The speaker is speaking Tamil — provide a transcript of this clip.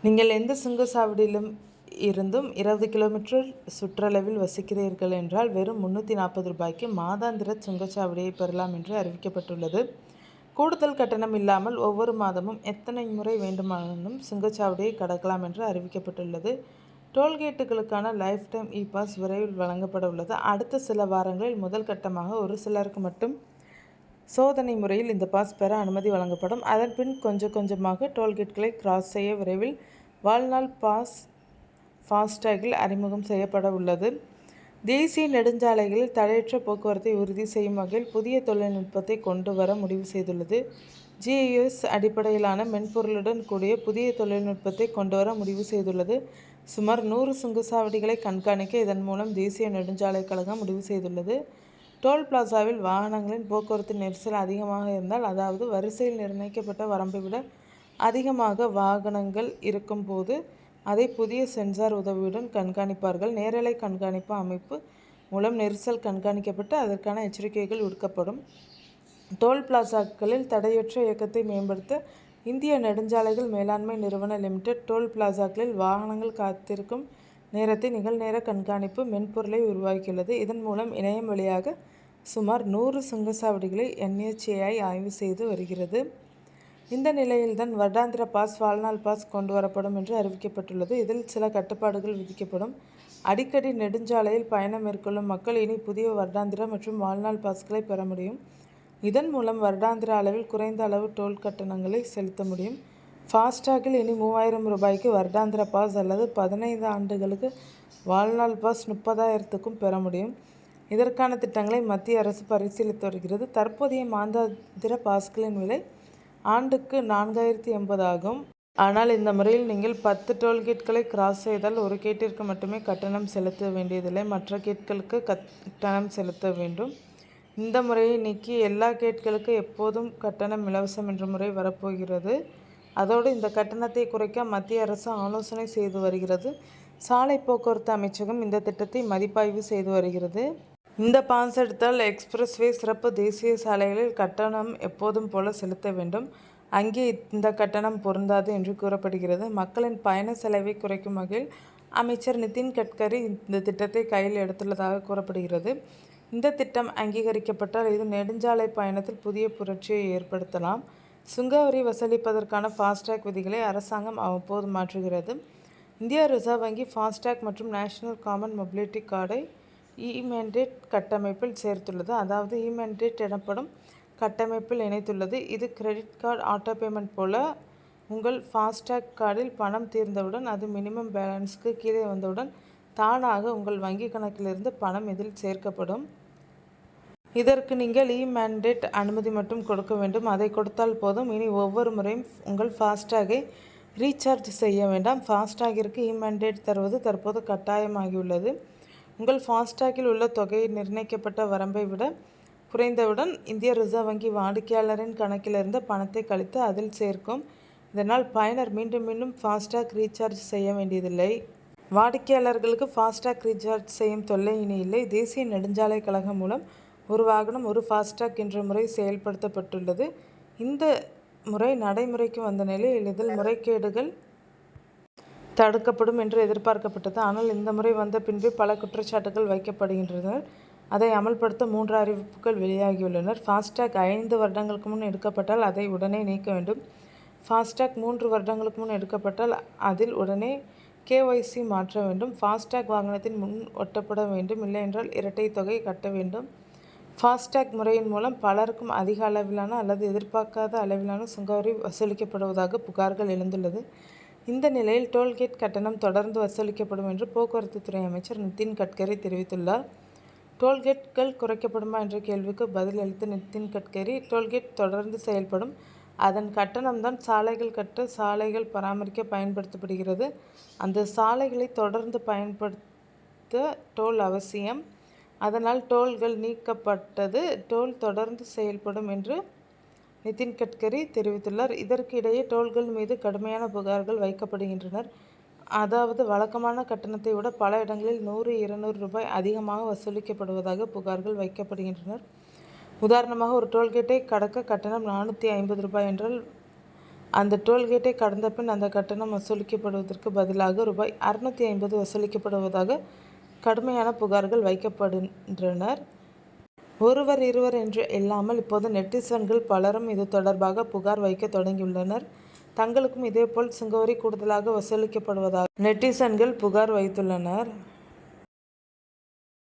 நீங்கள் எந்த சுங்கச்சாவடியிலும் இருந்தும் 20 கிலோமீட்டர் சுற்றளவில் வசிக்கிறீர்கள் என்றால் வெறும் 340 ரூபாய்க்கு மாதாந்திர சுங்கச்சாவடியை பெறலாம் என்று அறிவிக்கப்பட்டுள்ளது. கூடுதல் கட்டணம் இல்லாமல் ஒவ்வொரு மாதமும் எத்தனை முறை வேண்டுமானாலும் சுங்கச்சாவடியை கடக்கலாம் என்று அறிவிக்கப்பட்டுள்ளது. டோல்கேட்டுகளுக்கான லைஃப் டைம் இ-பாஸ் விரைவில் வழங்கப்பட உள்ளது. அடுத்த சில வாரங்களில் முதல் கட்டமாக ஒரு சிலருக்கு மட்டும் சோதனை முறையில் இந்த பாஸ் பெற அனுமதி வழங்கப்படும். அதன்பின் கொஞ்சமாக டோல்கேட்களை கிராஸ் செய்ய விரைவில் வாழ்நாள் பாஸ் ஃபாஸ்டேகில் அறிமுகம் செய்யப்பட உள்ளது. தேசிய நெடுஞ்சாலைகளில் தடையற்ற போக்குவரத்தை உறுதி செய்யும் வகையில் புதிய தொழில்நுட்பத்தை கொண்டு வர முடிவு செய்துள்ளது. GIS அடிப்படையிலான மென்பொருளுடன் கூடிய புதிய தொழில்நுட்பத்தை கொண்டு வர முடிவு செய்துள்ளது. சுமார் 100 சுங்கச்சாவடிகளை கண்காணிக்க இதன் மூலம் தேசிய நெடுஞ்சாலை கழகம் முடிவு செய்துள்ளது. டோல் பிளாசாவில் வாகனங்களின் போக்குவரத்து நெரிசல் அதிகமாக இருந்தால், அதாவது வரிசையில் நிர்ணயிக்கப்பட்ட வரம்பை விட அதிகமாக வாகனங்கள் இருக்கும் போது அதை புதிய சென்சார் உதவியுடன் கண்காணிப்பார்கள். நேரலை கண்காணிப்பு அமைப்பு மூலம் நெரிசல் கண்காணிக்கப்பட்டு அதற்கான எச்சரிக்கைகள் விடுக்கப்படும். டோல் பிளாசாக்களில் தடையற்ற இயக்கத்தை மேம்படுத்த இந்திய நெடுஞ்சாலைகள் மேலாண்மை நிறுவன லிமிடெட் டோல் பிளாசாக்களில் வாகனங்கள் காத்திருக்கும் நேரத்தை நிகழ்நேர கண்காணிப்பு மென்பொருளை உருவாக்கியுள்ளது. இதன் மூலம் இணையம் வழியாக சுமார் 100 சுங்கச்சாவடிகளை NHAI ஆய்வு செய்து வருகிறது. இந்த நிலையில்தான் வருடாந்திர பாஸ், வாழ்நாள் பாஸ் கொண்டு வரப்படும் என்று அறிவிக்கப்பட்டுள்ளது. இதில் சில கட்டுப்பாடுகள் விதிக்கப்படும். அடிக்கடி நெடுஞ்சாலையில் பயணம் மேற்கொள்ளும் மக்கள் இனி புதிய வருடாந்திர மற்றும் வாழ்நாள் பாஸ்களை பெற முடியும். இதன் மூலம் வருடாந்திர அளவில் குறைந்த அளவு டோல் கட்டணங்களை செலுத்த முடியும். ஃபாஸ்டாகில் இனி 3000 ரூபாய்க்கு வருடாந்திர பாஸ் அல்லது 15 ஆண்டுகளுக்கு வாழ்நாள் பாஸ் 30,000க்கும் பெற முடியும். இதற்கான திட்டங்களை மத்திய அரசு பரிசீலித்து வருகிறது. தற்போதைய மாதாந்திர பாஸ்களின் விலை ஆண்டுக்கு 4080 ஆகும். ஆனால் இந்த முறையில் நீங்கள் 10 டோல்கேட்களை கிராஸ் செய்தால் ஒரு கேட்டிற்கு மட்டுமே கட்டணம் செலுத்த வேண்டியதில்லை, மற்ற கேட்களுக்கு கட்டணம் செலுத்த வேண்டும். இந்த முறையை நீக்கி எல்லா கேட்களுக்கு எப்போதும் கட்டணம் இலவசம் என்ற முறை வரப்போகிறது. அதோடு இந்த கட்டணத்தை குறைக்க மத்திய அரசு ஆலோசனை செய்து வருகிறது. சாலை போக்குவரத்து அமைச்சகம் இந்த திட்டத்தை மதிப்பாய்வு செய்து வருகிறது. இந்த பாஸ் எடுத்தால் எக்ஸ்பிரஸ்வே, சிறப்பு தேசிய சாலைகளில் கட்டணம் எப்போதும் போல செலுத்த வேண்டும். அங்கே இந்த கட்டணம் பொருந்தாது என்று கூறப்படுகிறது. மக்களின் பயண செலவை குறைக்கும் வகையில் அமைச்சர் நிதின் கட்கரி இந்த திட்டத்தை கையில் எடுத்துள்ளதாக கூறப்படுகிறது. இந்த திட்டம் அங்கீகரிக்கப்பட்டால் இது நெடுஞ்சாலை பயணத்தில் புதிய புரட்சியை ஏற்படுத்தலாம். சுங்க வரி வசூலிப்பதற்கான ஃபாஸ்டேக் விதிகளை அரசாங்கம் அவ்வப்போது மாற்றுகிறது. இந்திய ரிசர்வ் வங்கி ஃபாஸ்டேக் மற்றும் நேஷனல் காமன் மொபிலிட்டி கார்டை இ-மேண்டேட் கட்டமைப்பில் சேர்த்துள்ளது. அதாவது இ-மேண்டேட் எனப்படும் கட்டமைப்பில் இணைத்துள்ளது. இது கிரெடிட் கார்டு ஆட்டோ பேமெண்ட் போல. உங்கள் ஃபாஸ்டேக் கார்டில் பணம் தீர்ந்தவுடன், அது மினிமம் பேலன்ஸ்க்கு கீழே வந்தவுடன் தானாக உங்கள் வங்கி கணக்கிலிருந்து பணம் இதில் சேர்க்கப்படும். இதற்கு நீங்கள் இ-மேண்டேட் அனுமதி மட்டும் கொடுக்க வேண்டும். அதை கொடுத்தால் போதும். இனி ஒவ்வொரு முறையும் உங்கள் ஃபாஸ்டேகை ரீசார்ஜ் செய்ய வேண்டாம். ஃபாஸ்டேகிற்கு இ-மேண்டேட் தருவது தற்போது கட்டாயமாகியுள்ளது. உங்கள் ஃபாஸ்டேகில் உள்ள தொகை நிர்ணயிக்கப்பட்ட வரம்பை விட குறைந்தவுடன் இந்திய ரிசர்வ் வங்கி வாடிக்கையாளரின் கணக்கிலிருந்து பணத்தை கழித்து அதில் சேர்க்கும். இதனால் பயனர் மீண்டும் மீண்டும் ஃபாஸ்டேக் ரீசார்ஜ் செய்ய வேண்டியதில்லை. வாடிக்கையாளர்களுக்கு ஃபாஸ்டேக் ரீசார்ஜ் செய்யும் தொல்லை இனி இல்லை. தேசிய நெடுஞ்சாலை கழகம் மூலம் ஒரு வாகனம் ஒரு ஃபாஸ்டேக் என்ற முறை செயல்படுத்தப்பட்டுள்ளது. இந்த முறை நடைமுறைக்கு வந்த நிலையில் இதில் முறைகேடுகள் தடுக்கப்படும் என்று எதிர்பார்க்கப்பட்டது. ஆனால் இந்த முறை வந்த பின்பே பல குற்றச்சாட்டுகள் வைக்கப்படுகின்றன. அதை அமல்படுத்த 3 அறிவிப்புகள் வெளியாகியுள்ளனர். ஃபாஸ்டேக் 5 வருடங்களுக்கு முன் எடுக்கப்பட்டால் அதை உடனே நீக்க வேண்டும். ஃபாஸ்டேக் 3 வருடங்களுக்கு முன் எடுக்கப்பட்டால் அதில் உடனே KYC மாற்ற வேண்டும். ஃபாஸ்டேக் வாகனத்தின் முன் ஒட்டப்பட வேண்டும். இல்லையென்றால் இரட்டை தொகை கட்ட வேண்டும். ஃபாஸ்டேக் முறையின் மூலம் பலருக்கும் அதிக அளவிலான அல்லது எதிர்பார்க்காத அளவிலான சுங்கவரி வசூலிக்கப்படுவதாக புகார்கள் எழுந்துள்ளது. இந்த நிலையில் டோல்கேட் கட்டணம் தொடர்ந்து வசூலிக்கப்படும் என்று போக்குவரத்து துறை அமைச்சர் நிதின் கட்கரி தெரிவித்துள்ளார். டோல்கேட்கள் குறைக்கப்படுமா என்ற கேள்விக்கு பதில் அளித்த நிதின் கட்கரி, டோல்கேட் தொடர்ந்து செயல்படும். அதன் கட்டணம்தான் சாலைகள் கட்ட, சாலைகள் பராமரிக்க பயன்படுத்தப்படுகிறது. அந்த சாலைகளை தொடர்ந்து பயன்படுத்த டோல் அவசியம். அதனால் டோல்கள் நீக்கப்பட்டது. டோல் தொடர்ந்து செயல்படும் என்று நிதின் கட்கரி தெரிவித்துள்ளார். இதற்கு இடையே டோல்கள் மீது கடுமையான புகார்கள் வைக்கப்படுகின்றன. அதாவது வழக்கமான கட்டணத்தை விட பல இடங்களில் 100-200 ரூபாய் அதிகமாக வசூலிக்கப்படுவதாக புகார்கள் வைக்கப்படுகின்றன. உதாரணமாக ஒரு டோல்கேட்டை கடக்க கட்டணம் 450 ரூபாய் என்றால் அந்த டோல்கேட்டை கடந்த பின் அந்த கட்டணம் வசூலிக்கப்படுவதற்கு பதிலாக ரூபாய் 650 வசூலிக்கப்படுவதாக கடுமையான புகார்கள் வைக்கப்படுகின்றனர். ஒருவர் இருவர் என்று இல்லாமல் இப்போது நெட்டிசன்கள் பலரும் இது தொடர்பாக புகார் வைக்க தொடங்கியுள்ளனர். தங்களுக்கும் இதேபோல் சுங்கவரி கூடுதலாக வசூலிக்கப்படுவதாக நெட்டிசன்கள் புகார் வைத்துள்ளனர்.